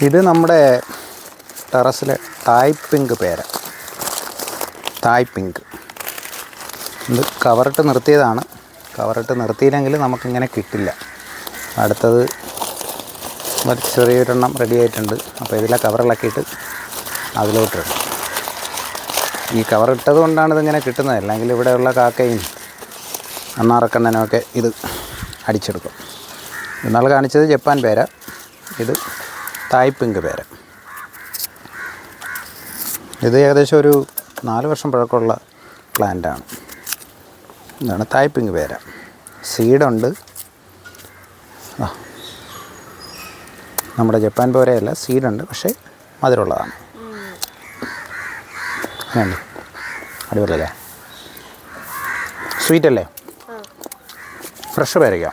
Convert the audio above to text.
ഇത് നമ്മുടെ ടെറസിലെ തായ് പിങ്ക് പേര. തായ് പിങ്ക് ഇത് കവറിട്ട് നിർത്തിയതാണ്. കവറിട്ട് നിർത്തിയില്ലെങ്കിൽ നമുക്കിങ്ങനെ കിട്ടില്ല. അടുത്തത് ചെറിയൊരെണ്ണം റെഡി ആയിട്ടുണ്ട്. അപ്പോൾ ഇതിലെ കവറിളക്കിയിട്ട് അതിലോട്ടിടും. ഈ കവറിട്ടത് കൊണ്ടാണ് ഇതിങ്ങനെ കിട്ടുന്നത്. അല്ലെങ്കിൽ ഇവിടെയുള്ള കാക്കയും അണ്ണാറക്കണ്ണനുമൊക്കെ ഇത് അടിച്ചെടുക്കും. ഇന്നാൾ കാണിച്ചത് ജപ്പാൻ പേര, ഇത് തായ് പിങ്ക് പേര. ഇത് ഏകദേശം ഒരു 4 വർഷം പഴക്കമുള്ള പ്ലാന്റാണ്. ഇതാണ് തായ് പിങ്ക് പേര. സീഡുണ്ട്. നമ്മുടെ ജപ്പാൻ പേരയല്ല, സീഡുണ്ട്, പക്ഷേ മധുരമുള്ളതാണ്. വേണ്ട, അടിപൊളിയല്ലേ? സ്വീറ്റ് അല്ലേ? ഫ്രഷ് പേരയ്ക്ക.